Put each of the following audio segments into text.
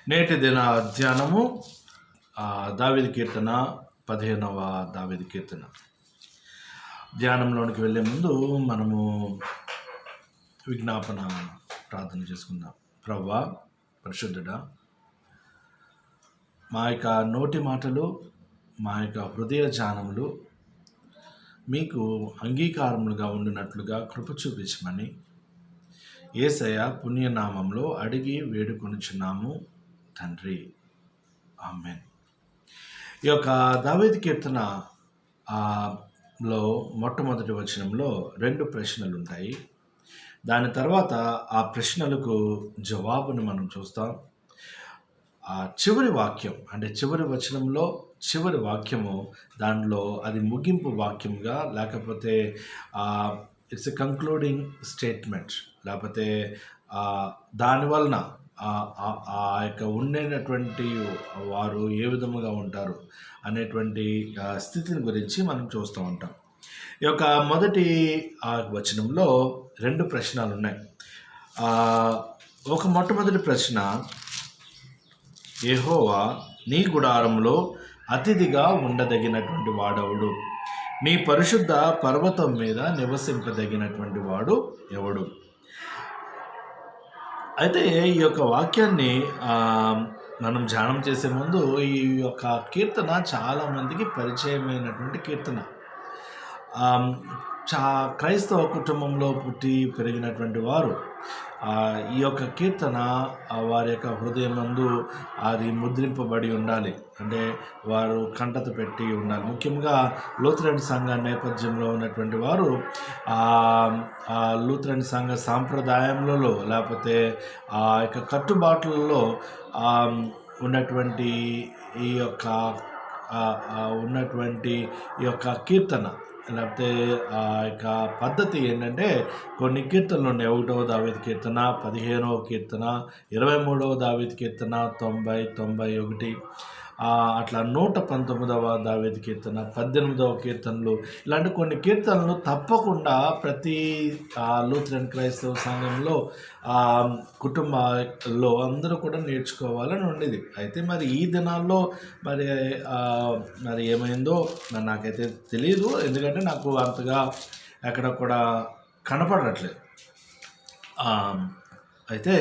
నేటి దిన ధ్యానము దావీదు కీర్తన 15వ దావీదు కీర్తన. ధ్యానంలోనికి వెళ్ళే ముందు మనము విజ్ఞాపన ప్రార్థన చేసుకుందాం. ప్రభువా, పరిశుద్ధుడా, మా యొక్క నోటి మాటలు, మా యొక్క హృదయ ధ్యానములు మీకు అంగీకారములుగా ఉండినట్లుగా కృప చూపించమని యేసయ్య పుణ్యనామంలో అడిగి వేడుకొనుచున్నాము తండ్రి, ఆమేన్. ఈ యొక్క దావీదు కీర్తన లో మొట్టమొదటి వచనంలో 2 ప్రశ్నలు ఉంటాయి. దాని తర్వాత ఆ ప్రశ్నలకు జవాబును మనం చూస్తాం. ఆ చివరి వాక్యం అంటే చివరి వచనంలో చివరి వాక్యము, దానిలో అది ముగింపు వాక్యంగా, లేకపోతే ఇట్స్ ఎ కంక్లూడింగ్ స్టేట్మెంట్, లేకపోతే దానివలన ఆ యొక్క ఉండేటటువంటి వారు ఏ విధముగా ఉంటారు అనేటువంటి స్థితిని గురించి మనం చూస్తూ ఉంటాం. ఈ యొక్క మొదటి వచనంలో 2 ప్రశ్నలు ఉన్నాయి. మొట్టమొదటి ప్రశ్న, యెహోవా నీ గుడారంలో అతిథిగా ఉండదగినటువంటి వాడెవడు? నీ పరిశుద్ధ పర్వతం మీద నివసింపదగినటువంటి వాడు ఎవడు? అయితే ఈ యొక్క వాక్యాన్ని మనం ధ్యానం చేసే ముందు ఈ యొక్క కీర్తన చాలామందికి పరిచయమైనటువంటి కీర్తన. క్రైస్తవ కుటుంబంలో పుట్టి పెరిగినటువంటి వారు ఈ యొక్క కీర్తన వారి యొక్క హృదయమందు అది ముద్రింపబడి ఉండాలి. అంటే వారు కంటత పెట్టి ఉండాలి. ముఖ్యంగా లూథరన్ సంఘ నేపథ్యంలో ఉన్నటువంటి వారు లూథరన్ సంఘ సాంప్రదాయములలో, లేకపోతే ఆ యొక్క కట్టుబాట్లలో ఉన్నటువంటి ఈ యొక్క కీర్తన, లేకపోతే ఆ యొక్క పద్ధతి ఏంటంటే, కొన్ని కీర్తనలు ఉన్నాయి. 1వ దావీదు కీర్తన, 15వ కీర్తన, 23వ దావీదు కీర్తన, 90, 91, అట్లా 119వ దావీదు కీర్తన, 18వ కీర్తనలు, ఇలాంటి కొన్ని కీర్తనలు తప్పకుండా ప్రతి లూథరన్ క్రైస్తవ సంఘంలో కుటుంబాల్లో అందరూ కూడా నేర్చుకోవాలని ఉండేది. అయితే మరి ఈ దినాల్లో మరి ఏమైందో నాకైతే తెలియదు, ఎందుకంటే నాకు అంతగా ఎక్కడ కూడా కనపడట్లేదు. అయితే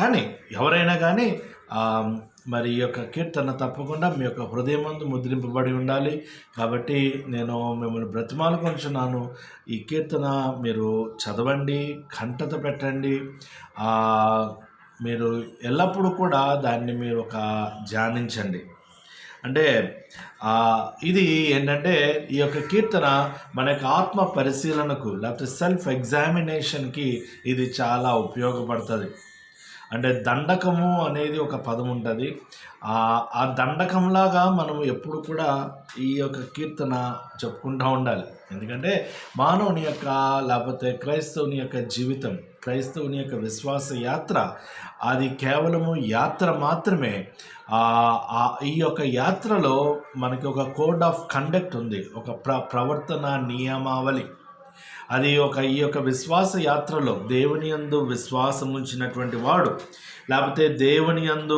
కానీ ఎవరైనా కానీ మరి ఈ యొక్క కీర్తన తప్పకుండా మీ యొక్క హృదయమందు ముద్రింపబడి ఉండాలి. కాబట్టి నేను మిమ్మల్ని బ్రతిమాలుకొంచున్నాను, ఈ కీర్తన మీరు చదవండి, కంటత పెట్టండి. మీరు ఎల్లప్పుడూ కూడా దాన్ని మీరు ధ్యానించండి. అంటే ఇది ఏంటంటే, ఈ యొక్క కీర్తన మన యొక్క ఆత్మ పరిశీలనకు, లేకపోతే సెల్ఫ్ ఎగ్జామినేషన్కి ఇది చాలా ఉపయోగపడుతుంది. అంటే దండకము అనేది ఒక పదం ఉంటుంది. ఆ దండకంలాగా మనం ఎప్పుడు కూడా ఈ యొక్క కీర్తన చెప్పుకుంటూ ఉండాలి. ఎందుకంటే మానవుని యొక్క, లేకపోతే క్రైస్తవుని యొక్క జీవితం, క్రైస్తవుని యొక్క విశ్వాస యాత్ర, అది కేవలము యాత్ర మాత్రమే. ఈ యొక్క యాత్రలో మనకి ఒక కోడ్ ఆఫ్ కండక్ట్ ఉంది, ఒక ప్రవర్తన నియమావళి. అది ఈ యొక్క విశ్వాస యాత్రలో దేవుని యందు విశ్వాసం ఉంచినటువంటి వాడు, లేకపోతే దేవుని యందు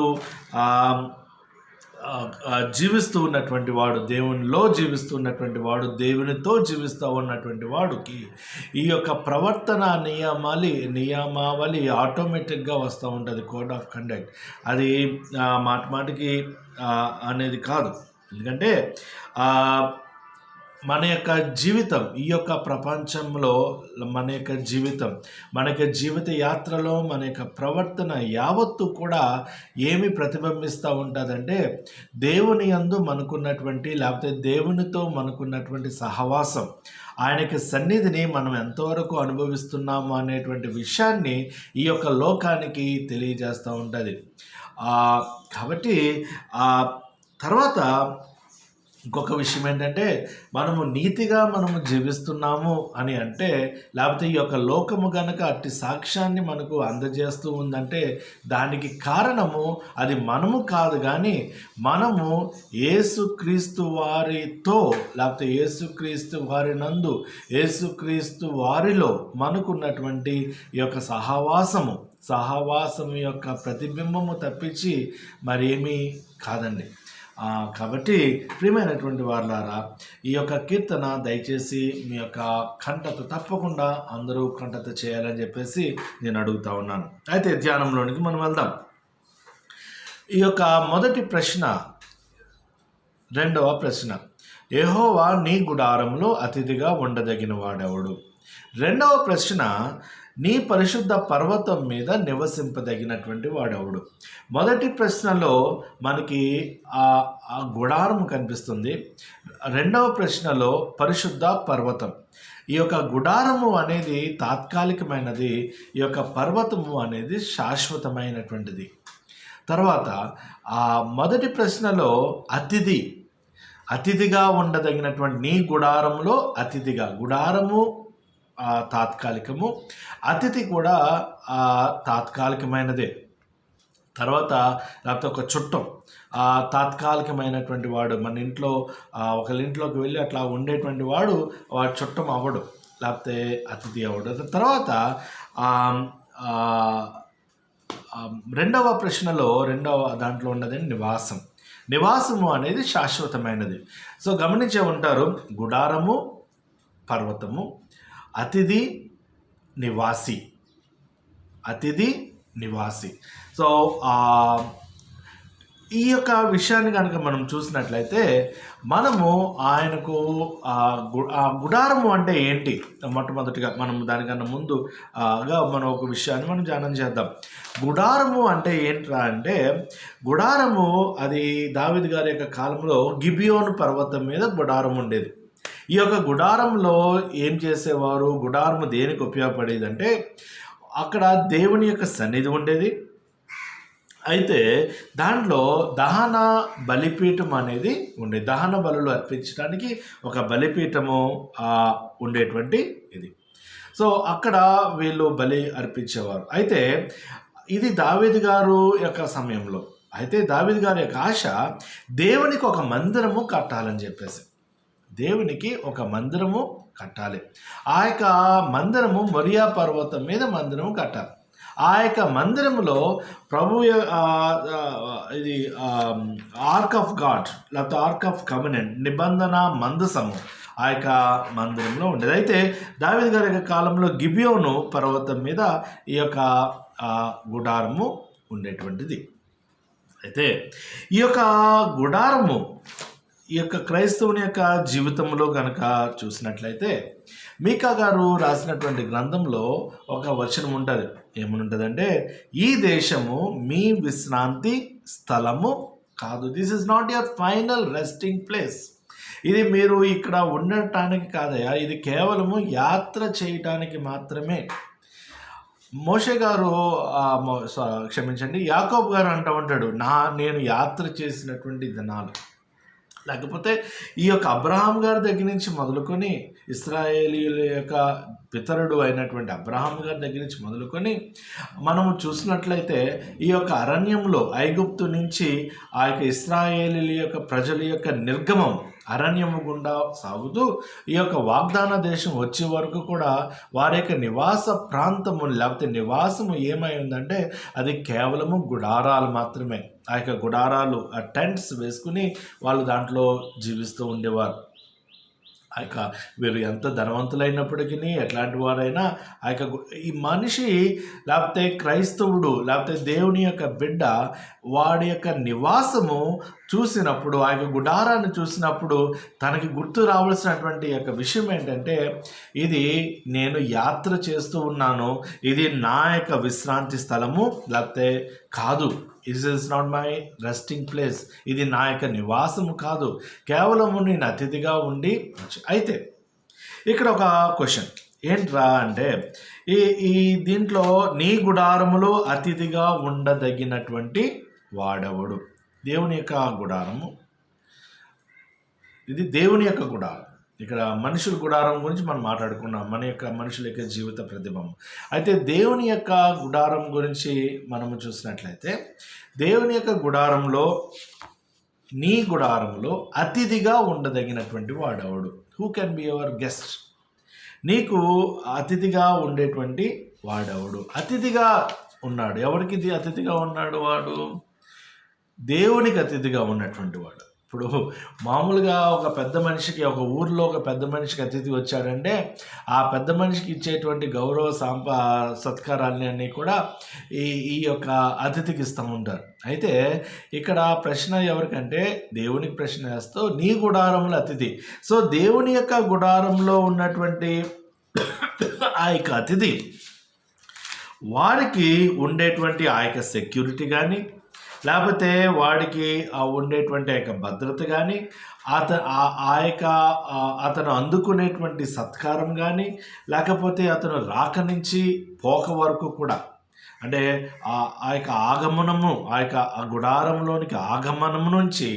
జీవిస్తూ ఉన్నటువంటి వాడు, దేవునిలో జీవిస్తూ ఉన్నటువంటి వాడు, దేవునితో జీవిస్తూ ఉన్నటువంటి వాడికి ఈ యొక్క ప్రవర్తన నియమావళి ఆటోమేటిక్గా వస్తూ ఉంటుంది. కోడ్ ఆఫ్ కండక్ట్ అది మాటికి అనేది కాదు. ఎందుకంటే మన యొక్క జీవితం, ఈ యొక్క ప్రపంచంలో మన యొక్క జీవిత యాత్రలో మన యొక్క ప్రవర్తన యావత్తు కూడా ఏమి ప్రతిబింబిస్తూ ఉంటుందంటే, దేవుని యందు మనకున్నటువంటి, లేకపోతే దేవునితో మనకున్నటువంటి సహవాసం, ఆయనకి సన్నిధిని మనం ఎంతవరకు అనుభవిస్తున్నాము అనేటువంటి విషయాన్ని ఈ యొక్క లోకానికి తెలియజేస్తూ ఉంటుంది. కాబట్టి తర్వాత ఇంకొక విషయం ఏంటంటే, మనము నీతిగా జీవిస్తున్నాము అని అంటే, లేకపోతే ఈ యొక్క లోకము గనక అట్టి సాక్ష్యాన్ని మనకు అందజేస్తూ ఉందంటే, దానికి కారణము అది మనము కాదు, కానీ మనము యేసుక్రీస్తు వారితో, లేకపోతే యేసుక్రీస్తు వారి నందు, యేసుక్రీస్తు వారిలో మనకున్నటువంటి ఈ యొక్క సహవాసము, సహవాసం యొక్క ప్రతిబింబము తప్పించి మరేమీ కాదండి. కాబట్టి ప్రియమైనటువంటి వారులారా, ఈ యొక్క కీర్తన దయచేసి మీ యొక్క కంటత తప్పకుండా అందరూ కంటత చేయాలని చెప్పేసి నేను అడుగుతా ఉన్నాను. అయితే ధ్యానంలోనికి మనం వెళ్దాం. ఈ యొక్క మొదటి ప్రశ్న, రెండవ ప్రశ్న, యెహోవా నీ గుడారంలో అతిథిగా ఉండదగిన వాడెవడు? రెండవ ప్రశ్న, నీ పరిశుద్ధ పర్వతం మీద నివసింపదగినటువంటి వాడెవడు? మొదటి ప్రశ్నలో మనకి ఆ గుడారం కనిపిస్తుంది. రెండవ ప్రశ్నలో పరిశుద్ధ పర్వతం. ఈ యొక్క గుడారము అనేది తాత్కాలికమైనది, ఈ యొక్క పర్వతము అనేది శాశ్వతమైనటువంటిది. తర్వాత మొదటి ప్రశ్నలో అతిథిగా ఉండదగినటువంటి నీ గుడారంలో అతిథిగా, గుడారము తాత్కాలికము, అతిథి కూడా తాత్కాలికమైనదే. తర్వాత లేకపోతే ఒక చుట్టం తాత్కాలికమైనటువంటి వాడు, మన ఇంట్లో ఒకరింట్లోకి వెళ్ళి అట్లా ఉండేటువంటి వాడు వాడు చుట్టం అవ్వడు, లేకపోతే అతిథి అవ్వడు. తర్వాత రెండవ ప్రశ్నలో దాంట్లో ఉన్నది నివాసము అనేది శాశ్వతమైనది. సో గమనించే ఉంటారు, గుడారము పర్వతము, అతిథి నివాసి. సో ఈ యొక్క విషయాన్ని కనుక మనం చూసినట్లయితే మనము ఆయనకు గుడారము అంటే ఏంటి, మొట్టమొదటిగా మనం దానికన్నా ముందుగా మనం ఒక విషయాన్ని మనం ధ్యానం చేద్దాం. గుడారము అంటే ఏంట్రా అంటే, గుడారము అది దావీదు గారి యొక్క కాలంలో గిబియోను పర్వతం మీద గుడారం ఉండేది. ఈ యొక్క గుడారంలో ఏం చేసేవారు, గుడారము దేనికి ఉపయోగపడేది అంటే, అక్కడ దేవుని యొక్క సన్నిధి ఉండేది. అయితే దాంట్లో దహన బలిపీఠం అనేది ఉండేది. దహన బలులు అర్పించడానికి ఒక బలిపీఠము ఉండేటువంటి ఇది. సో అక్కడ వీళ్ళు బలి అర్పించేవారు. అయితే ఇది దావీదు గారు యొక్క సమయంలో. అయితే దావీదు గారి యొక్క ఆశ దేవునికి ఒక మందిరము కట్టాలని చెప్పేసి, దేవునికి ఒక మందిరము కట్టాలి. ఆ యొక్క మందిరము మొరియా పర్వతం మీద మందిరము కట్టాలి. ఆ యొక్క మందిరంలో ప్రభు ఇది ఆర్క్ ఆఫ్ గాడ్ లేకపోతే ఆర్క్ ఆఫ్ కవెనెంట్, నిబంధన మందసము ఆ యొక్క మందిరంలో ఉండేది. అయితే దావీదు గారి యొక్క కాలంలో గిబియోను పర్వతం మీద ఈ యొక్క గుడారము ఉండేటువంటిది. అయితే ఈ యొక్క గుడారము ఈ యొక్క క్రైస్తవుని యొక్క జీవితంలో కనుక చూసినట్లయితే, మీకా గారు రాసినటువంటి గ్రంథంలో ఒక వచనం ఉంటుంది. ఏమనుంటుందంటే, ఈ దేశము మీ విశ్రాంతి స్థలము కాదు. This is not your final resting place. ఇది మీరు ఇక్కడ ఉండటానికి కాదయా, ఇది కేవలము యాత్ర చేయటానికి మాత్రమే. మోషే గారు క్షమించండి, యాకోబు గారు అంటూ ఉంటాడు, నేను యాత్ర చేసినటువంటి దినాలు, లేకపోతే ఈ యొక్క అబ్రహాం గారి దగ్గర నుంచి మొదలుకొని ఇశ్రాయేలీయుల యొక్క పితరుడు అయినటువంటి అబ్రహాం గారి దగ్గర నుంచి మొదలుకొని మనము చూసినట్లయితే ఈ యొక్క అరణ్యంలో ఐగుప్తు నుంచి ఆ యొక్క ఇశ్రాయేలీల యొక్క ప్రజల యొక్క నిర్గమం అరణ్యము గుండా సాగుతూ ఈ యొక్క వాగ్దాన దేశం వచ్చే వరకు కూడా వారి యొక్క నివాస ప్రాంతము లేకపోతే నివాసము ఏమై ఉందంటే అది కేవలము గుడారాలు మాత్రమే. ఆ యొక్క గుడారాలు టెంట్స్ వేసుకుని వాళ్ళు దాంట్లో జీవిస్తూ ఉండేవారు. ఆ యొక్క వీరు ఎంత ధనవంతులైనప్పటికీ ఎట్లాంటి వారైనా ఆ యొక్క ఈ మనిషి లేకపోతే క్రైస్తవుడు లేకపోతే దేవుని యొక్క బిడ్డ వాడి యొక్క నివాసము చూసినప్పుడు, ఆ యొక్క గుడారాన్ని చూసినప్పుడు తనకి గుర్తు రావాల్సినటువంటి యొక్క విషయం ఏంటంటే, ఇది నేను యాత్ర చేస్తూ ఉన్నాను, ఇది నా యొక్క విశ్రాంతి స్థలము లేకపోతే కాదు. It is not my resting place. ఇది నా యొక్క నివాసము కాదు, కేవలము నేను అతిథిగా ఉండి. అయితే ఇక్కడ ఒక క్వశ్చన్ ఏంట్రా అంటే, ఈ దీంట్లో నీ గుడారములో అతిథిగా ఉండదగినటువంటి వాడెవడు? దేవుని యొక్క గుడారము, ఇది దేవుని యొక్క గుడారం. ఇక్కడ మనుషుల గుడారం గురించి మనం మాట్లాడుకున్నాం, మన యొక్క మనుషుల యొక్క జీవిత ప్రతిబింబం. అయితే దేవుని యొక్క గుడారం గురించి మనము చూసినట్లయితే, దేవుని యొక్క గుడారంలో నీ గుడారంలో అతిథిగా ఉండదగినటువంటి వాడెవడు? Who can be your guest? నీకు అతిథిగా ఉండేటువంటి వాడెవడు? అతిథిగా ఉన్నాడు. ఎవరికి అతిథిగా ఉన్నాడు వాడు? దేవునికి అతిథిగా ఉన్నటువంటి వాడు. ఇప్పుడు మామూలుగా ఒక పెద్ద మనిషికి, ఒక ఊర్లో ఒక పెద్ద మనిషికి అతిథి వచ్చాడంటే ఆ పెద్ద మనిషికి ఇచ్చేటువంటి గౌరవ సత్కారాలన్నీ కూడా ఈ యొక్క అతిథికి ఇస్తూ ఉంటారు. అయితే ఇక్కడ ప్రశ్న ఎవరికంటే దేవునికి ప్రశ్న వేస్తూ, నీ గుడారంలో అతిథి. సో దేవుని యొక్క గుడారంలో ఉన్నటువంటి ఆ యొక్క అతిథి వారికి ఉండేటువంటి ఆ యొక్క సెక్యూరిటీ కానీ, లేకపోతే వాడికి ఉండేటువంటి ఆ యొక్క భద్రత కానీ, అతను అందుకునేటువంటి సత్కారం కానీ, లేకపోతే అతను రాక నుంచి పోక వరకు కూడా, అంటే ఆ యొక్క ఆగమనము, ఆ గుడారంలోనికి ఆగమనము నుంచి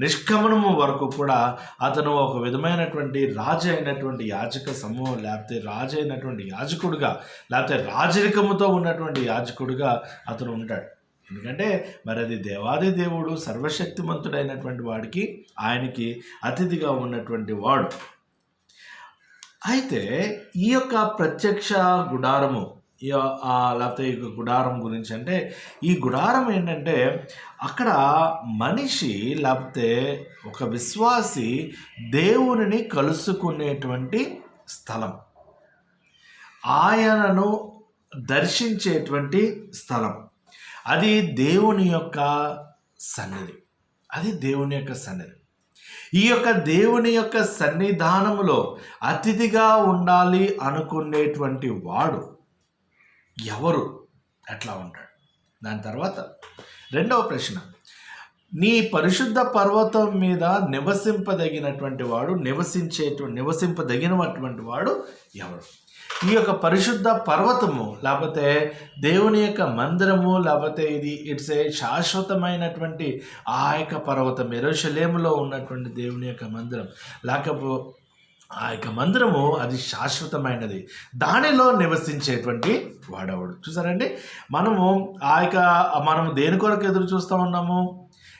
నిష్గమనము వరకు కూడా అతను ఒక విధమైనటువంటి రాజు అయినటువంటి యాజక సమూహం, లేకపోతే రాజు అయినటువంటి యాజకుడుగా, లేకపోతే రాజరికముతో ఉన్నటువంటి యాజకుడుగా అతను ఉంటాడు. ఎందుకంటే మరి అది దేవాది దేవుడు సర్వశక్తిమంతుడైనటువంటి వాడికి, ఆయనకి అతిథిగా ఉన్నటువంటి వాడు. అయితే ఈ యొక్క ప్రత్యక్ష గుడారము, లేకపోతే ఈ గుడారం గురించి అంటే, ఈ గుడారం ఏంటంటే అక్కడ మనిషి లేకపోతే ఒక విశ్వాసి దేవునిని కలుసుకునేటువంటి స్థలం, ఆయనను దర్శించేటువంటి స్థలం. అది దేవుని యొక్క సన్నిధి. అది దేవుని యొక్క సన్నిధి. ఈ యొక్క దేవుని యొక్క సన్నిధానములో అతిథిగా ఉండాలి అనుకునేటువంటి వాడు ఎవరు, ఎట్లా ఉంటాడు? దాని తర్వాత రెండవ ప్రశ్న, నీ పరిశుద్ధ పర్వతం మీద నివసింపదగినటువంటి వాడు, నివసింపదగినటువంటి వాడు ఎవరు? ఈ యొక్క పరిశుద్ధ పర్వతము, లేకపోతే దేవుని యొక్క మందిరము, లేకపోతే ఇట్స్ ఏ శాశ్వతమైనటువంటి ఆ యొక్క పర్వతం, యెరూషలేములో ఉన్నటువంటి దేవుని యొక్క మందిరం, లేకపోతే ఆ యొక్క మందిరము అది శాశ్వతమైనది, దానిలో నివసించేటువంటి వాడవాడు. చూసారండి, మనము దేని కొరకు ఎదురు చూస్తూ ఉన్నాము?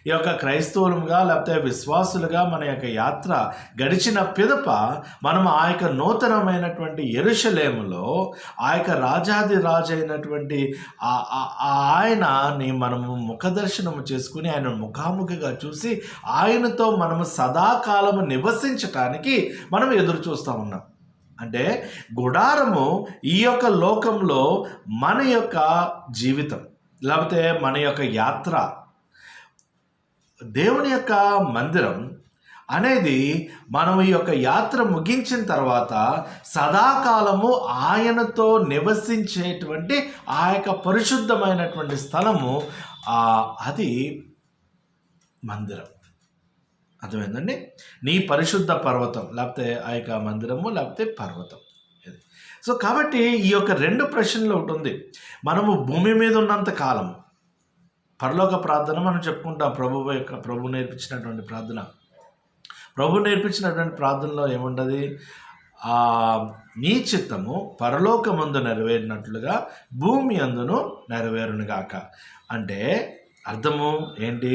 ఈ యొక్క క్రైస్తవులుగా లేకపోతే విశ్వాసులుగా మన యొక్క యాత్ర గడిచిన పిదప మనం ఆ యొక్క నూతనమైనటువంటి యెరూషలేములో ఆ యొక్క రాజాది రాజు అయినటువంటి ఆయనని మనము ముఖదర్శనము చేసుకుని, ఆయన ముఖాముఖిగా చూసి ఆయనతో మనము సదాకాలము నివసించటానికి మనం ఎదురు చూస్తూ ఉన్నాం. అంటే గుడారము ఈ యొక్క లోకంలో మన యొక్క జీవితం, లేకపోతే మన యొక్క యాత్ర. దేవుని యొక్క మందిరం అనేది మనం ఈ యొక్క యాత్ర ముగించిన తర్వాత సదాకాలము ఆయనతో నివసించేటువంటి ఆ యొక్క పరిశుద్ధమైనటువంటి స్థలము, అది మందిరం. అర్థమైందండి? నీ పరిశుద్ధ పర్వతం, లేకపోతే ఆ యొక్క మందిరము, లేకపోతే పర్వతం. సో కాబట్టి ఈ యొక్క రెండు ప్రశ్నలు ఒకటి ఉంది. మనము భూమి మీద ఉన్నంత కాలము పరలోక ప్రార్థన మనం చెప్పుకుంటాం. ప్రభు నేర్పించినటువంటి ప్రార్థన. ప్రభు నేర్పించినటువంటి ప్రార్థనలో ఏముండదు? నీ చిత్తము పరలోకమందు నెరవేరినట్లుగా భూమి అందును నెరవేరునుగాక. అంటే అర్థము ఏంటి?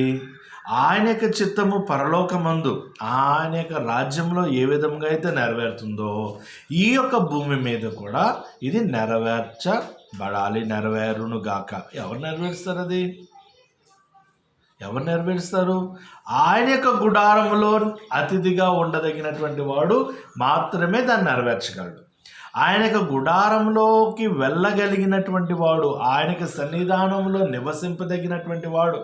ఆయన యొక్క చిత్తము పరలోకమందు, ఆయన యొక్క రాజ్యంలో ఏ విధంగా అయితే నెరవేరుతుందో ఈ యొక్క భూమి మీద కూడా ఇది నెరవేర్చబడాలి, నెరవేరునుగాక. ఎవరు నెరవేరుస్తారు? అది ఎవరు నెరవేరుస్తారు? ఆయన యొక్క గుడారములో అతిథిగా ఉండదగినటువంటి వాడు మాత్రమే దాన్ని నెరవేర్చగలడు. ఆయన యొక్క గుడారంలోకి వెళ్ళగలిగినటువంటి వాడు, ఆయనకి సన్నిధానంలో నివసింపదగినటువంటి వాడు,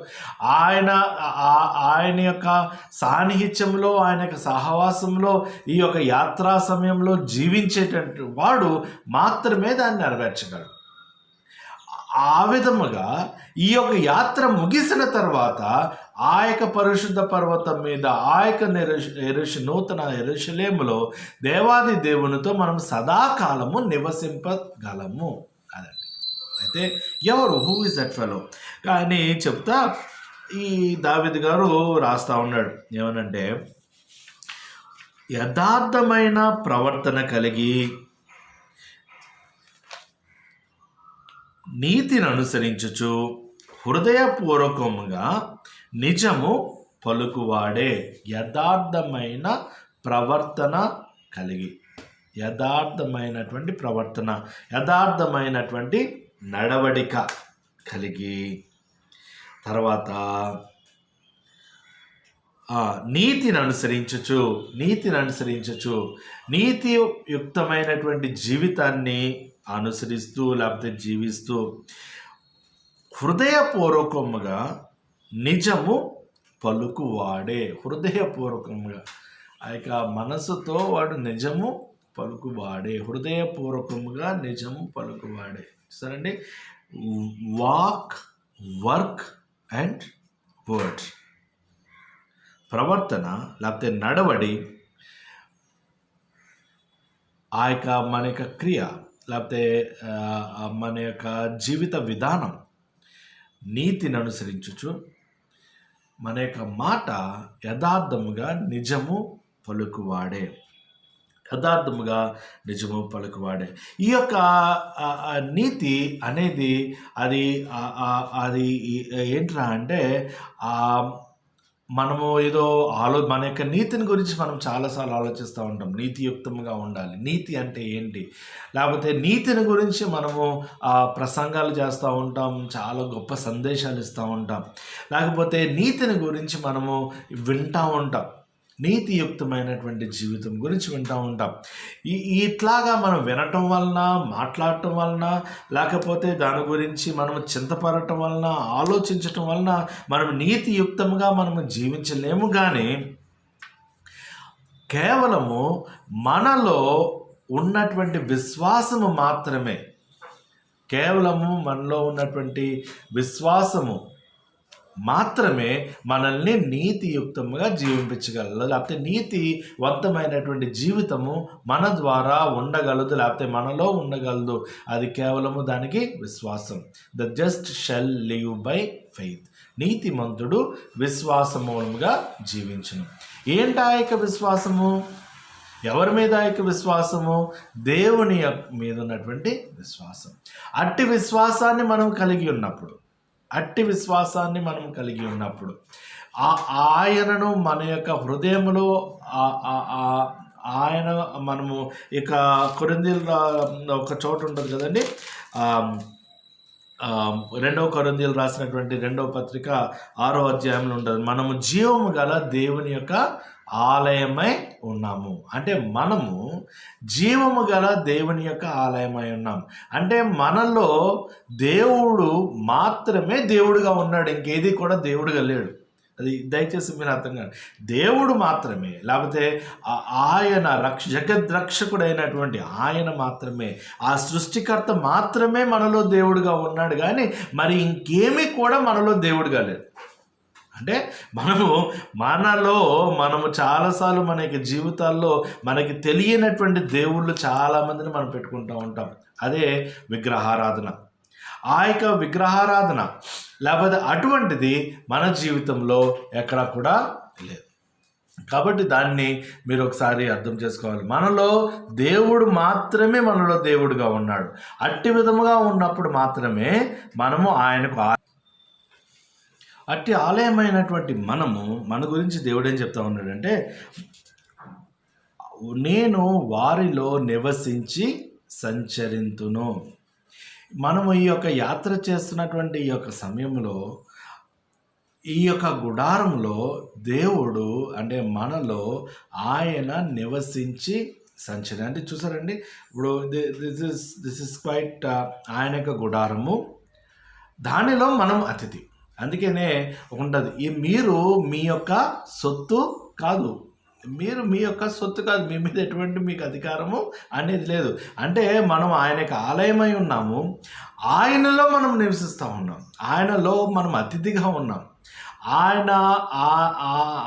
ఆయన యొక్క సాన్నిహిత్యంలో, ఆయన యొక్క సహవాసంలో ఈ యొక్క యాత్రా సమయంలో జీవించేటువంటి వాడు మాత్రమే దాన్ని నెరవేర్చగలడు. ఆ విధముగా ఈ యొక్క యాత్ర ముగిసిన తర్వాత ఆ యొక్క పరిశుద్ధ పర్వతం మీద, ఆ యొక్క నూతన యెరూషలేములో దేవాది దేవునితో మనం సదాకాలము నివసింపగలము. అదండి. అయితే ఎవరు? Who is that fellow? కానీ చెప్తా ఈ దావీదు గారు రాస్తా ఉన్నాడు ఏమనంటే, యథార్థమైన ప్రవర్తన కలిగి నీతిని అనుసరించుచు హృదయపూర్వకముగా నిజము పలుకువాడే. యథార్థమైన ప్రవర్తన కలిగి, యథార్థమైనటువంటి ప్రవర్తన, యథార్థమైనటువంటి నడవడిక కలిగి, తర్వాత నీతిని అనుసరించుచు నీతియుక్తమైనటువంటి జీవితాన్ని అనుసరిస్తూ లేకపోతే జీవిస్తూ హృదయపూర్వకముగా నిజము పలుకువాడే. హృదయపూర్వకంగా ఆ యొక్క మనసుతో వాడు నిజము పలుకువాడే, హృదయపూర్వకముగా నిజము పలుకువాడే. సరేండి, వాక్, వర్క్ అండ్ వర్డ్. ప్రవర్తన లేకపోతే నడవడి, ఆ యొక్క మన యొక్క క్రియ లేకపోతే మన యొక్క జీవిత విధానం నీతిని అనుసరించుచు, మన యొక్క మాట యథార్థముగా నిజము పలుకువాడే. ఈ యొక్క నీతి అనేది అది ఏంట్రా అంటే మనము ఏదో మన యొక్క నీతిని గురించి మనం చాలాసార్లు ఆలోచిస్తూ ఉంటాం. నీతియుక్తంగా ఉండాలి, నీతి అంటే ఏంటి, లేకపోతే నీతిని గురించి మనము ప్రసంగాలు చేస్తూ ఉంటాం, చాలా గొప్ప సందేశాలు ఇస్తూ ఉంటాం, లేకపోతే నీతిని గురించి మనము వింటూ ఉంటాం, నీతియుక్తమైనటువంటి జీవితం గురించి వింటూ ఉంటాం. ఇట్లాగా మనం వినటం వలన, మాట్లాడటం వలన, లేకపోతే దాని గురించి మనం చింతపడటం వలన, ఆలోచించటం వలన మనం నీతియుక్తంగా మనము జీవించలేము. కానీ కేవలము మనలో ఉన్నటువంటి విశ్వాసము మాత్రమే, కేవలము మనలో ఉన్నటువంటి విశ్వాసము మాత్రమే మనల్ని నీతియుక్తంగా జీవించగలదు, లేకపోతే నీతివంతమైనటువంటి జీవితము మన ద్వారా ఉండగలదు, లేకపోతే మనలో ఉండగలదు. అది కేవలము దానికి విశ్వాసం. The just shall live by faith. నీతిమంతుడు విశ్వాస మూలముగా జీవించును. ఏంటి ఆ యొక్క విశ్వాసము? ఎవరి మీద ఆ యొక్క విశ్వాసము? దేవుని మీద ఉన్నటువంటి విశ్వాసం. అట్టి విశ్వాసాన్ని మనం కలిగి ఉన్నప్పుడు ఆయనను మన యొక్క హృదయంలో ఆయన మనము ఇక కొరింథీయుల ఒక చోటు ఉంటుంది కదండి, 2 కొరింథీయులు రాసినటువంటి 2వ పత్రిక 6వ అధ్యాయంలో ఉంటుంది, మనము జీవము గల దేవుని యొక్క ఆలయమై ఉన్నాము. అంటే మనము జీవము గల దేవుని యొక్క ఆలయమై ఉన్నాం. అంటే మనలో దేవుడు మాత్రమే దేవుడుగా ఉన్నాడు, ఇంకేది కూడా దేవుడుగా లేడు. అది దయచేసి మీరు అర్థం కాదు. దేవుడు మాత్రమే, లేకపోతే ఆయన జగద్రక్షకుడైనటువంటి ఆయన మాత్రమే, ఆ సృష్టికర్త మాత్రమే మనలో దేవుడుగా ఉన్నాడు. కానీ మరి ఇంకేమీ కూడా మనలో దేవుడుగా లేదు. అంటే మనము చాలాసార్లు మన యొక్క జీవితాల్లో మనకి తెలియనటువంటి దేవుళ్ళు చాలామందిని మనం పెట్టుకుంటూ ఉంటాం. అదే విగ్రహారాధన. ఆ యొక్క విగ్రహారాధన లేకపోతే అటువంటిది మన జీవితంలో ఎక్కడా కూడా లేదు. కాబట్టి దాన్ని మీరు ఒకసారి అర్థం చేసుకోవాలి. మనలో దేవుడు మాత్రమే మనలో దేవుడుగా ఉన్నాడు. అట్టి విధముగా ఉన్నప్పుడు మాత్రమే మనము ఆయనకు అట్టి ఆలయమైనటువంటి మన గురించి దేవుడు ఏం చెప్తా ఉన్నాడంటే, నేను వారిలో నివసించి సంచరింతును. మనము ఈ యొక్క యాత్ర చేస్తున్నటువంటి ఈ యొక్క సమయంలో ఈ యొక్క గుడారంలో దేవుడు అంటే మనలో ఆయన నివసించి సంచరి. అంటే చూసారండి, ఇప్పుడు దిస్ ఇస్ క్వైట్ ఆయన యొక్క గుడారము, దానిలో మనం అతిథి. అందుకనే ఉంటుంది, మీరు మీ యొక్క సొత్తు కాదు, మీ యొక్క సొత్తు కాదు, మీ మీద ఎటువంటి మీకు అధికారము అనేది లేదు. అంటే మనం ఆయనకి ఆలయమై ఉన్నాము, ఆయనలో మనం నివసిస్తూ ఉన్నాం, ఆయనలో మనం అతిథిగా ఉన్నాం. ఆయన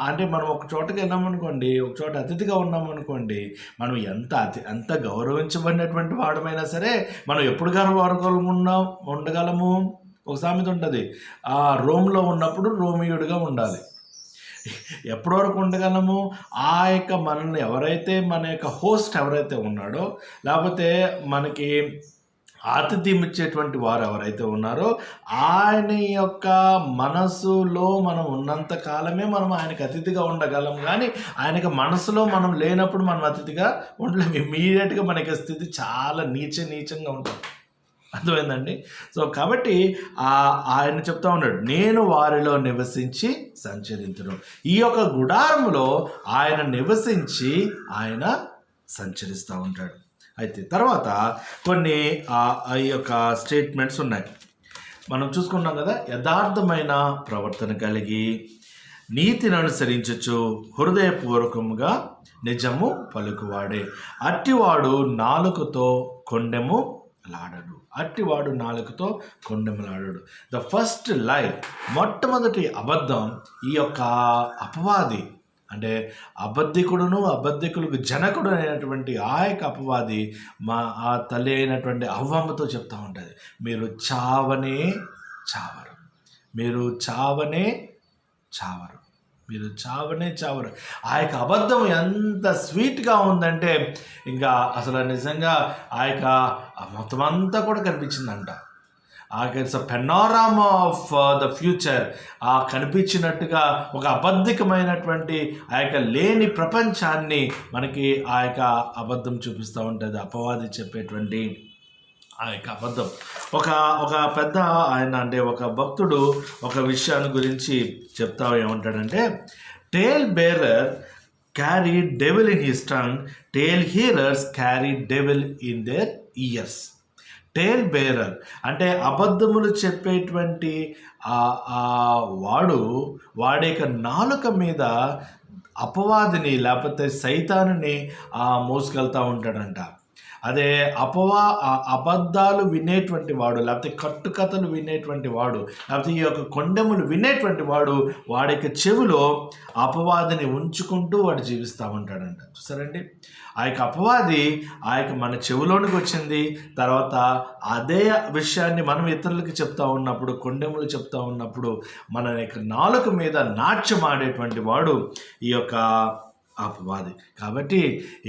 అంటే మనం ఒక చోటకి వెళ్ళామనుకోండి, ఒక చోట అతిథిగా ఉన్నామనుకోండి, మనం ఎంత గౌరవించబడినటువంటి వాడమైనా సరే మనం ఎప్పుడు ఉండగలము. ఒక సామెత ఉంటుంది, రోమ్లో ఉన్నప్పుడు రోమియుడిగా ఉండాలి. ఎప్పటి వరకు ఉండగలము? ఆ యొక్క మనల్ని ఎవరైతే మన యొక్క హోస్ట్ ఎవరైతే ఉన్నాడో, లేకపోతే మనకి ఆతిథ్యం ఇచ్చేటువంటి వారు ఎవరైతే ఉన్నారో ఆయన యొక్క మనసులో మనం ఉన్నంత కాలమే మనం ఆయనకు అతిథిగా ఉండగలం. కానీ ఆయనకి మనసులో మనం లేనప్పుడు మనం అతిథిగా ఉండలేము. ఇమ్మీడియట్గా మనకి స్థితి చాలా నీచంగా ఉంటుంది. అర్థమైందండి. సో కాబట్టి ఆయన చెప్తా ఉన్నాడు, నేను వారిలో నివసించి సంచరించును. ఈ యొక్క గుడారములో ఆయన నివసించి ఆయన సంచరిస్తూ ఉంటాడు. అయితే తర్వాత కొన్ని ఈ యొక్క స్టేట్మెంట్స్ ఉన్నాయి. మనం చూసుకున్నాం కదా, యథార్థమైన ప్రవర్తన కలిగి నీతిని అనుసరించచ్చు హృదయపూర్వకముగా నిజము పలుకువాడే, అట్టివాడు నాలుకతో కొండెము లాడడు. అట్టివాడు నాలుకతో కొండెములాడడు. ద ఫస్ట్ లై, మొట్టమొదటి అబద్ధం ఈ యొక్క అపవాది, అంటే అబద్ధికులకు జనకుడు అయినటువంటి ఆ యొక్క అపవాది ఆ తల్లి అయినటువంటి అవ్వమ్మతో చెప్తా ఉంటుంది, మీరు చావనే చావరు, మీరు చావనే చావరు, మీరు చావనే చావరు. ఆ యొక్క అబద్ధం ఎంత స్వీట్గా ఉందంటే ఇంకా అసలు నిజంగా ఆ యొక్క మొత్తం అంతా కూడా కనిపించిందంట. It's a panorama of the future. కనిపించినట్టుగా ఒక అబద్ధికమైనటువంటి ఆ యొక్క లేని ప్రపంచాన్ని మనకి ఆ యొక్క అబద్ధం చూపిస్తూ ఉంటుంది, అపవాది చెప్పేటువంటి ఆ యొక్క అబద్ధం. ఒక పెద్ద ఆయన, అంటే ఒక భక్తుడు ఒక విషయాన్ని గురించి చెప్తా ఏమంటాడంటే, tale bearer carry devil in his tongue, tale hearers carry devil in their ears. Tale bearer అంటే అబద్ధములు చెప్పేటువంటి వాడి యొక్క నాలుక మీద అపవాదిని లేకపోతే సైతానుని మోసుకెళ్తూ ఉంటాడంట. అదే అబద్ధాలు వినేటువంటి వాడు, లేకపోతే కట్టుకథలు వినేటువంటి వాడు, లేకపోతే ఈ యొక్క కొండెములు వినేటువంటి వాడు, వాడి యొక్క చెవిలో అపవాదిని ఉంచుకుంటూ వాడు జీవిస్తూ ఉంటాడంట. చూసారండి, ఆ యొక్క అపవాది ఆ యొక్క మన చెవిలోనికి వచ్చింది. తర్వాత అదే విషయాన్ని మనం ఇతరులకి చెప్తా ఉన్నప్పుడు, కొండెములు చెప్తా ఉన్నప్పుడు మన యొక్క నాలుక మీద నాట్యం ఆడేటువంటి వాడు ఈ యొక్క అపవాది. కాబట్టి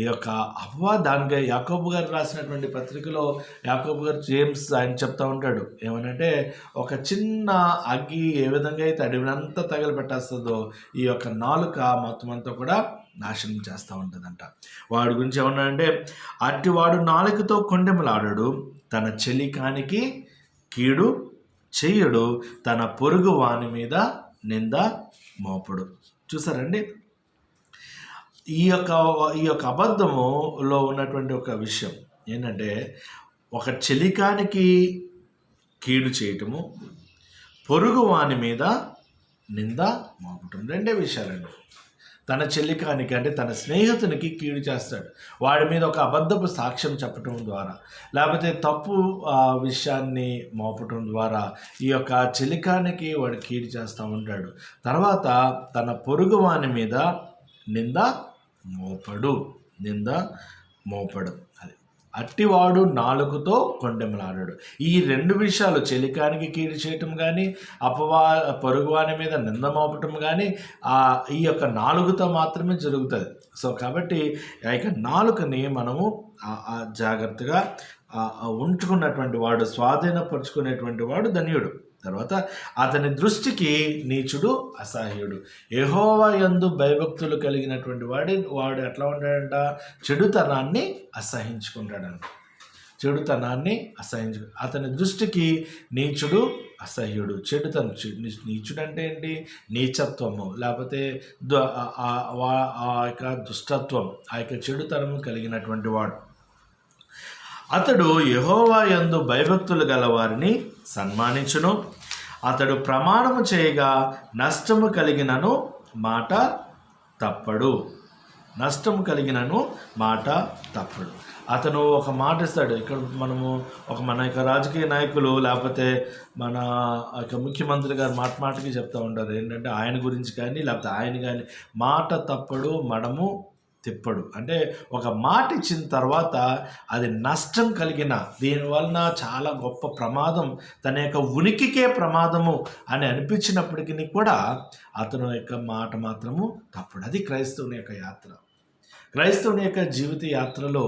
ఈ యొక్క అపవాది, దానికి యాకోబు గారు రాసినటువంటి పత్రికలో యాకోబు గారు జేమ్స్ ఆయన చెప్తా ఉంటాడు ఏమనంటే, ఒక చిన్న అగ్గి ఏ విధంగా అయితే అడవినంతా తగలబెట్టేస్తుందో ఈ యొక్క నాలుక మొత్తం అంతా కూడా నాశనం చేస్తూ ఉంటుందంట. వాడి గురించి ఏమన్నాడంటే, అట్టివాడు నాలుకతో కొండెములాడడు, తన చెలికానికి కీడు చెయ్యడు, తన పొరుగు వాని మీద నింద మోపడు. చూసారండి, ఈ యొక్క అబద్ధములో ఉన్నటువంటి ఒక విషయం ఏంటంటే, ఒక చెలికానికి కీడు చేయటము, పొరుగు వాని మీద నింద మోపటం, రెండే విషయాలండి. తన చెల్లికానికి అంటే తన స్నేహితునికి కీడు చేస్తాడు, వాడి మీద ఒక అబద్ధపు సాక్ష్యం చెప్పటం ద్వారా, లేకపోతే తప్పు విషయాన్ని మోపటం ద్వారా ఈ యొక్క చెలికానికి వాడు కీడు చేస్తూ ఉంటాడు. తర్వాత తన పొరుగు వాని మీద నింద మోపడు. అది అట్టివాడు నాలుగుతో కొండెములాడడు. ఈ రెండు విషయాలు, చెలికానికి కీడు చేయటం కానీ, పొరుగువాని మీద నింద మోపటం కానీ ఈ యొక్క నాలుగుతో మాత్రమే జరుగుతుంది. సో కాబట్టి ఆ యొక్క నాలుకని మనము జాగ్రత్తగా ఉంచుకున్నటువంటి వాడు, స్వాధీనపరుచుకునేటువంటి వాడు ధన్యుడు. తర్వాత అతని దృష్టికి నీచుడు అసహ్యుడు. యెహోవా యందు భయభక్తులు కలిగినటువంటి వాడు ఎట్లా ఉంటాడంట, చెడుతనాన్ని అసహించుకుంటాడంట. అతని దృష్టికి నీచుడు అసహ్యుడు. నీచుడు అంటే ఏంటి, నీచత్వము, లేకపోతే ఆ యొక్క దుష్టత్వం, ఆ యొక్క చెడుతనము కలిగినటువంటి వాడు. అతడు యెహోవా యందు భయభక్తులు గల వారిని సన్మానించును. అతడు ప్రమాణము చేయగా నష్టము కలిగినను మాట తప్పడు. అతను ఒక మాట ఇస్తాడు. ఇక్కడ మనము మన యొక్క రాజకీయ నాయకులు లేకపోతే మన యొక్క ముఖ్యమంత్రి గారు మాటికి చెప్తూ ఉంటారు ఏంటంటే, ఆయన గురించి కానీ లేకపోతే ఆయన కానీ మాట తప్పడు, మడము తిప్పడు. అంటే ఒక మాట ఇచ్చిన తర్వాత అది నష్టం కలిగిన, దీనివలన చాలా గొప్ప ప్రమాదం, తన యొక్క ఉనికికే ప్రమాదము అని అనిపించినప్పటికీ కూడా అతను యొక్క మాట మాత్రము తప్పడు. అది క్రైస్తవుని యొక్క యాత్ర. క్రైస్తవుని యొక్క జీవిత యాత్రలో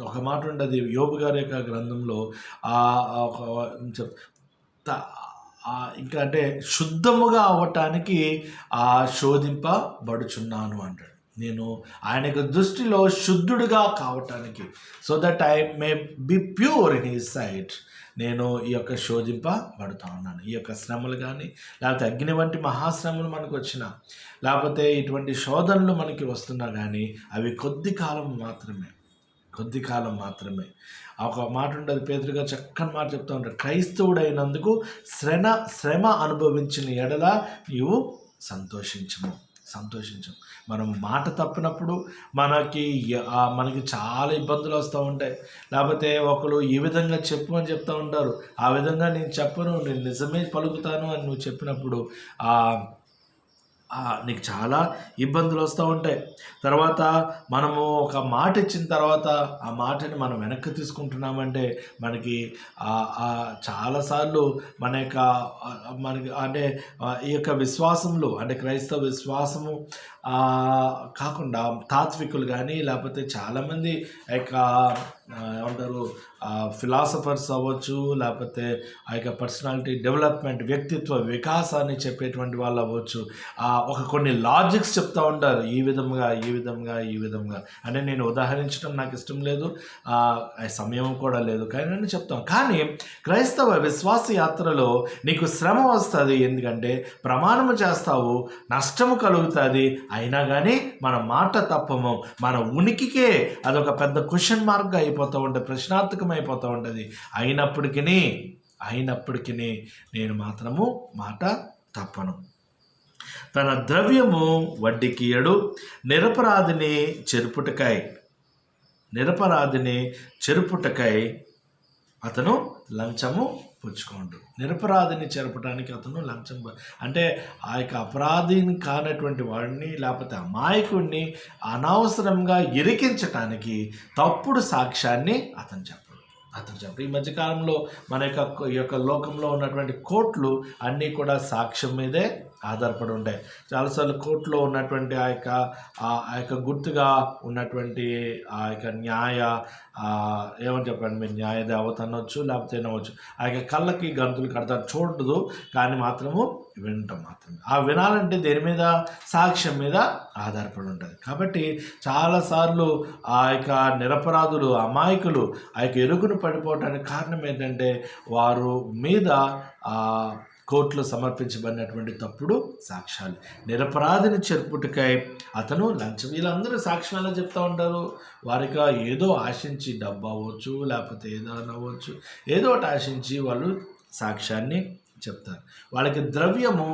ఒక మాట ఉండదు, యోబు గారి యొక్క గ్రంథంలో ఇంకా అంటే శుద్ధముగా అవ్వటానికి శోధింపబడుచున్నాను అంటాడు. నేను ఆయనకు దృష్టిలో శుద్ధుడిగా కావటానికి, so that I may be pure in his sight, నేను ఈ యొక్క శోధింపబడుతూ ఉన్నాను. ఈ యొక్క శ్రమలు కానీ, లేకపోతే అగ్ని వంటి మహాశ్రమలు మనకు వచ్చినా, లేకపోతే ఇటువంటి శోధనలు మనకి వస్తున్నా కానీ అవి కొద్ది కాలం మాత్రమే. ఒక మాట ఉంటుంది, పేతురుగా చక్కని మాట చెప్తూ ఉంటాడు, క్రైస్తవుడైనందుకు శ్రమ అనుభవించిన ఎడల నీవు సంతోషించము. మనం మాట తప్పినప్పుడు మనకి చాలా ఇబ్బందులు వస్తూ ఉంటాయి. లేకపోతే ఒకరు ఈ విధంగా చెప్పు అని చెప్తూ ఉంటారు, ఆ విధంగా నేను చెప్పను, నేను నిజమే పలుకుతాను అని నువ్వు చెప్పినప్పుడు నీకు చాలా ఇబ్బందులు వస్తూ ఉంటాయి. తర్వాత మనము ఒక మాట ఇచ్చిన తర్వాత ఆ మాటని మనం వెనక్కి తీసుకుంటున్నామంటే మనకి చాలాసార్లు మనకి అంటే ఈ యొక్క విశ్వాసంలో, అంటే క్రైస్తవ విశ్వాసము కాకుండా తాత్వికులు కానీ, లేకపోతే చాలామంది యొక్క ఏమంటారు ఫిలాసఫర్స్ అవ్వచ్చు, లేకపోతే ఆ యొక్క పర్సనాలిటీ డెవలప్మెంట్, వ్యక్తిత్వ వికాసాన్ని చెప్పేటువంటి వాళ్ళు అవ్వచ్చు, కొన్ని లాజిక్స్ చెప్తూ ఉంటారు, ఈ విధంగా అంటే నేను ఉదాహరించడం నాకు ఇష్టం లేదు, సమయం కూడా లేదు, కానీ నేను చెప్తాను. కానీ క్రైస్తవ విశ్వాస యాత్రలో నీకు శ్రమ వస్తుంది, ఎందుకంటే ప్రమాణము చేస్తావు, నష్టము కలుగుతుంది, అయినా కానీ మన మాట తప్పము, మన ఉనికికే అదొక పెద్ద క్వశ్చన్ మార్క్గా అయిపోతూ ఉంటుంది, ప్రశ్నార్థకం అయిపోతూ ఉంటుంది. అయినప్పటికీ నేను మాత్రము మాట తప్పను. తన ద్రవ్యము వడ్డీకియడు, నిరపరాధిని చెరుపుటకై అతను లంచము పుచ్చుకోండు. నిరపరాధిని చెరపడానికి అతను లంచం, అంటే ఆ యొక్క అపరాధిని కానటువంటి వాడిని, లేకపోతే అమాయకుడిని అనవసరంగా ఇరికించటానికి తప్పుడు సాక్ష్యాన్ని అతను చెప్పడు. ఈ మధ్యకాలంలో మన యొక్క లోకంలో ఉన్నటువంటి కోర్టులు అన్నీ కూడా సాక్ష్యం మీదే ఆధారపడి ఉంటాయి. చాలాసార్లు కోర్టులో ఉన్నటువంటి ఆ యొక్క గుర్తుగా ఉన్నటువంటి ఆ యొక్క ఏమని చెప్పండి, మీరు న్యాయ దేవత అనవచ్చు, లేకపోతే అనవచ్చు, ఆ యొక్క కళ్ళకి గంతులు కడతారు, చూడదు కానీ మాత్రము వినటం మాత్రమే. ఆ వినాలంటే దేని మీద? సాక్ష్యం మీద ఆధారపడి ఉంటుంది. కాబట్టి చాలాసార్లు ఆ యొక్క నిరపరాధులు, అమాయకులు ఆ యొక్క ఎరుగును పడిపోవడానికి కారణం ఏంటంటే వారు మీద కోర్టులో సమర్పించబడినటువంటి తప్పుడు సాక్ష్యాలు. నిరపరాధిని చెరుపుటకై అతను లంచం. వీళ్ళందరూ సాక్ష్యాలు చెప్తూ ఉంటారు, వారికి ఏదో ఆశించి, డబ్బు అవ్వచ్చు, లేకపోతే ఏదో అవ్వచ్చు, ఏదో ఒకటి ఆశించి వాళ్ళు సాక్ష్యాన్ని చెప్తారు. వాళ్ళకి ద్రవ్యము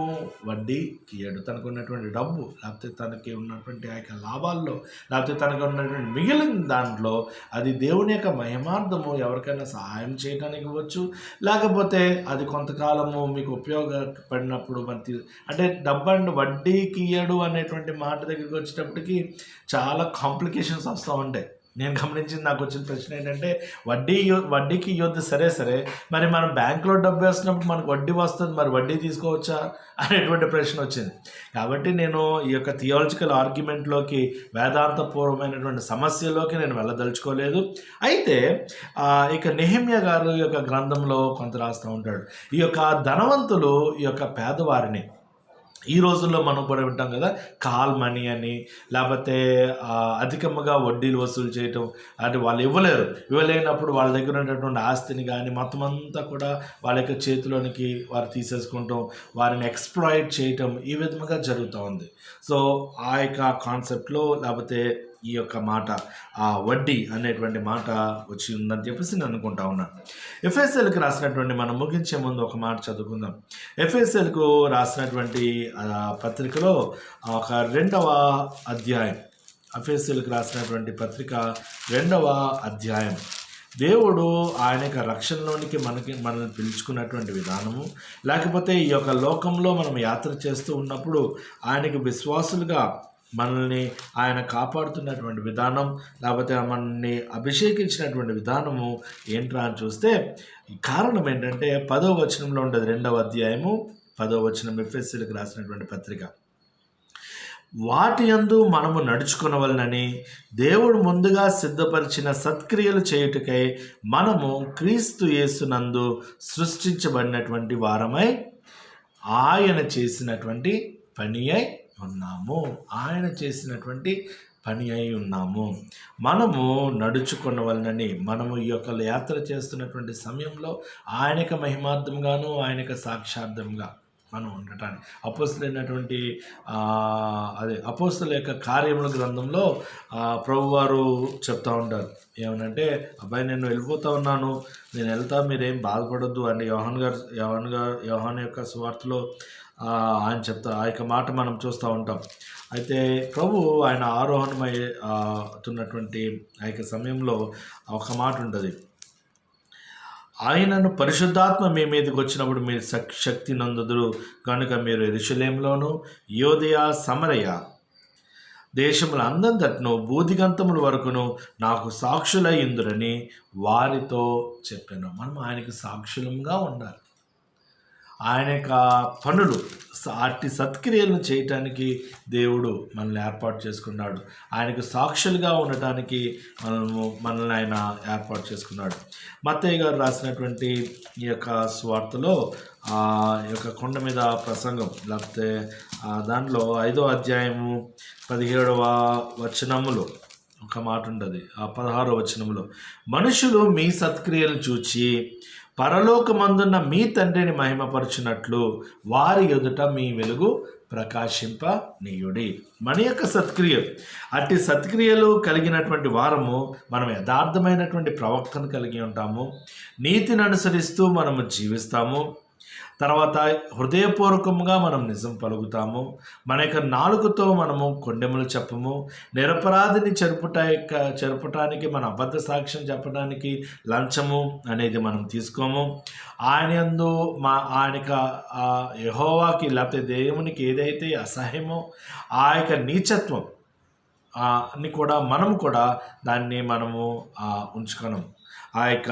వడ్డీకి ఇయ్యడు. తనకు ఉన్నటువంటి డబ్బు, లేకపోతే తనకి ఉన్నటువంటి ఆ యొక్క లాభాల్లో, లేకపోతే తనకు ఉన్నటువంటి మిగిలిన దాంట్లో అది దేవుని యొక్క మహిమార్థము ఎవరికైనా సహాయం చేయడానికి ఇవ్వచ్చు, లేకపోతే అది కొంతకాలము మీకు ఉపయోగపడినప్పుడు అంటే డబ్బు అండ్ వడ్డీకి ఇయ్యడు అనేటువంటి మాట దగ్గరికి వచ్చేటప్పటికి చాలా కాంప్లికేషన్స్ వస్తూ ఉంటాయి. నేను గమనించింది, నాకు వచ్చిన ప్రశ్న ఏంటంటే వడ్డీకి ఇవ్వద్దు, సరే మరి మనం బ్యాంకులో డబ్బు వేస్తున్నప్పుడు మనకు వడ్డీ వస్తుంది, మరి వడ్డీ తీసుకోవచ్చా అనేటువంటి ప్రశ్న వచ్చింది. కాబట్టి నేను ఈ యొక్క థియాలజికల్ ఆర్గ్యుమెంట్లోకి, వేదాంతపూర్వమైనటువంటి సమస్యలోకి నేను వెళ్ళదలుచుకోలేదు. అయితే ఇక నెహెమ్యా గారు యొక్క గ్రంథంలో కొంత రాస్తూ ఉంటాడు, ఈ యొక్క ధనవంతులు ఈ యొక్క పేదవారిని, ఈ రోజుల్లో మనం కూడా వింటాం కదా, కాల్ మనీ అని, లేకపోతే అధికంగా వడ్డీలు వసూలు చేయటం, అంటే వాళ్ళు ఇవ్వలేనప్పుడు వాళ్ళ దగ్గర ఉన్నటువంటి ఆస్తిని కానీ మొత్తం అంతా కూడా వాళ్ళ యొక్క చేతిలోనికి వారు తీసేసుకుంటాం, వారిని ఎక్స్‌ప్లాయిట్ చేయటం, ఈ విధంగా జరుగుతూ ఉంది. సో ఆ యొక్క కాన్సెప్ట్లో, లేకపోతే ఈ యొక్క మాట, ఆ వడ్డీ అనేటువంటి మాట వచ్చి ఉందని చెప్పేసి నేను అనుకుంటా ఉన్నాను. ఎఫ్ఎస్ఎల్కి రాసినటువంటి, మనం ముగించే ముందు ఒక మాట చదువుకుందాం. ఎఫ్ఎస్ఎల్కు రాసినటువంటి పత్రికలో ఒక 2వ అధ్యాయం, ఎఫ్ఎస్ఎల్కి రాసినటువంటి పత్రిక 2వ అధ్యాయం, దేవుడు ఆయన యొక్క రక్షణలోనికి మనల్ని పిలుచుకున్నటువంటి విధానము, లేకపోతే ఈ యొక్క లోకంలో మనం యాత్ర చేస్తూ ఉన్నప్పుడు ఆయనకి విశ్వాసులుగా మనల్ని ఆయన కాపాడుతున్నటువంటి విధానం, లేకపోతే మనల్ని అభిషేకించినటువంటి విధానము ఏంట్రా అని చూస్తే కారణం ఏంటంటే 10వ వచనంలో ఉండదు. 2వ అధ్యాయము 10వ వచనం, ఎఫెసీయులకు రాసినటువంటి పత్రిక. వాటి యందు మనము నడుచుకొనవలెనని దేవుడు ముందుగా సిద్ధపరిచిన సత్క్రియలు చేయుటకై మనము క్రీస్తు యేసునందు సృష్టించబడినటువంటి వారమై ఆయన చేసినటువంటి పని అయి ఉన్నాము. ఆయన చేసినటువంటి పని అయి ఉన్నాము. మనము నడుచుకొనవలెనని, మనము ఈ యొక్క యాత్ర చేస్తున్నటువంటి సమయంలో ఆయనకు మహిమార్థంగాను, ఆయనకు సాక్షార్థంగా మనం ఉండటానికి అపోస్తులైనటువంటి అపోస్తుల యొక్క కార్యముల గ్రంథంలో ప్రభువారు చెప్తా ఉంటారు. ఏమనంటే, అబ్బాయి నేను వెళ్ళిపోతా ఉన్నాను, నేను వెళ్తా, మీరేం బాధపడొద్దు అని యోహాను యొక్క సువార్తలో ఆయన చెప్తా. ఆ యొక్క మాట మనం చూస్తూ ఉంటాం. అయితే ప్రభు ఆయన ఆరోహణమవుతున్నటువంటి ఆ యొక్క సమయంలో ఒక మాట ఉంటుంది. ఆయనను పరిశుద్ధాత్మ మీ మీదకి వచ్చినప్పుడు మీరు శక్తి నందుదురు కనుక మీరు యెరూషలేములోను యోదయ సమరయ దేశముల అందంతట్ను బూదిగంతముల వరకును నాకు సాక్షులై ఇందురని వారితో చెప్పాను. మనం ఆయనకు సాక్షులంగా ఉండాలి. ఆయన యొక్క పనులు, అట్టి సత్క్రియలను చేయటానికి దేవుడు మనల్ని ఏర్పాటు చేసుకున్నాడు. ఆయనకు సాక్షులుగా ఉండటానికి మనల్ని ఆయన ఏర్పాటు చేసుకున్నాడు. మత్తయ్య గారు రాసినటువంటి ఈ యొక్క స్వార్తలో ఈ యొక్క కొండ మీద ప్రసంగం, లేకపోతే దాంట్లో 5వ అధ్యాయము 17వ వచనములో ఒక మాట ఉంటుంది. 16వ వచనంలో, మనుషులు మీ సత్క్రియలను చూచి పరలోకమందున్న మీ తండ్రిని మహిమపరచునట్లు వారి ఎదుట మీ వెలుగు ప్రకాశింపనీయుడి. మన యొక్క సత్క్రియలు, అట్టి సత్క్రియలు కలిగినటువంటి వారము మనం యథార్థమైనటువంటి ప్రవక్తను కలిగి ఉంటాము. నీతిని అనుసరిస్తూ మనము జీవిస్తాము. తర్వాత హృదయపూర్వకంగా మనం నిజం పలుకుతాము. మన యొక్క నాలుకతో మనము కొండెములు చెప్పము. నిరపరాధిని చెరుపటానికి, మన అబద్ధ సాక్ష్యం చెప్పడానికి లంచము అనేది మనం తీసుకోము. ఆయనందు ఆయనక యెహోవాకి, లేకపోతే దేవునికి ఏదైతే అసహ్యమో ఆ యొక్క నీచత్వం అని కూడా మనము కూడా దాన్ని మనము ఉంచుకోను. ఆ యొక్క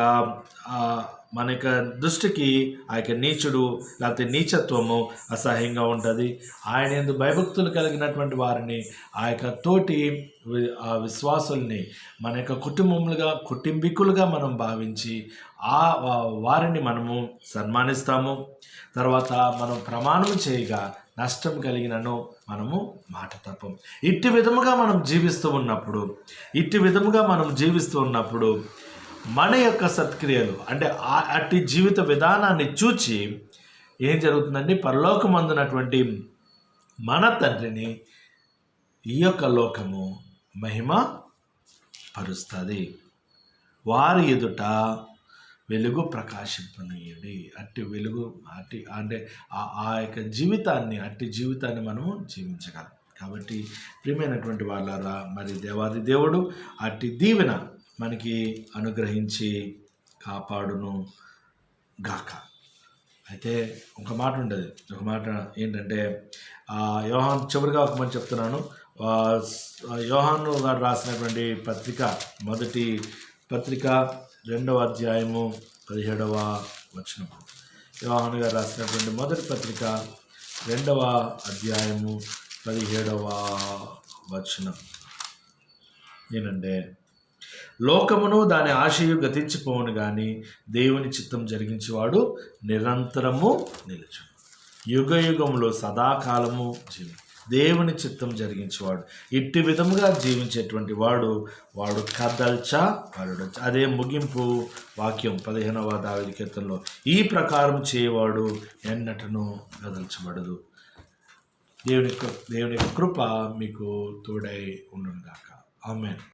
మన యొక్క దృష్టికి ఆ యొక్క నీచుడు లేకపోతే నీచత్వము అసహ్యంగా ఉంటుంది. ఆయన యందు భయభక్తులు కలిగినటువంటి వారిని, ఆ యొక్క తోటి విశ్వాసుల్ని మన యొక్క కుటుంబీకులుగా మనం భావించి వారిని మనము సన్మానిస్తాము. తర్వాత మనం ప్రమాణం చేయగా నష్టం కలిగినను మనము మాట తప్పం. ఇట్టి విధముగా మనం జీవిస్తూ ఉన్నప్పుడు మన యొక్క సత్క్రియలు, అంటే అట్టి జీవిత విధానాన్ని చూచి ఏం జరుగుతుందండి, పరలోకమందునటువంటి మన తండ్రిని ఈ యొక్క లోకము మహిమ పరుస్తుంది. వారి ఎదుట వెలుగు ప్రకాశింపనీయుడి. అట్టి వెలుగు అంటే అట్టి జీవితాన్ని మనము జీవించగలం. కాబట్టి ప్రియమైనటువంటి వాళ్ళారా, మరి దేవాది దేవుడు అట్టి దీవెన మనకి అనుగ్రహించి కాపాడును గాక. అయితే ఒక మాట ఉండదు. ఒక మాట ఏంటంటే, యోహాను చివరిగా ఒక మాట చెప్తున్నాను. యోహాను గారు రాసినటువంటి పత్రిక, మొదటి పత్రిక 2వ అధ్యాయము 17వ వచనం. యోహాను గారు రాసినటువంటి మొదటి పత్రిక 2వ అధ్యాయము 17వ వచనం ఏంటంటే, లోకమును దాని ఆశయు గతించిపోవును గాని దేవుని చిత్తం జరిగించేవాడు నిరంతరము నిలుచును. యుగ యుగములో సదాకాలము దేవుని చిత్తం జరిగించేవాడు. ఇట్టి విధముగా జీవించేటువంటి వాడు కదల్చబడడు. అదే ముగింపు వాక్యం 15వ దావీదు కీర్తనలో, ఈ ప్రకారం చేయవాడు ఎన్నటను కదల్చబడదు. దేవుని కృప మీకు తోడై ఉండును గాక. ఆమేన్.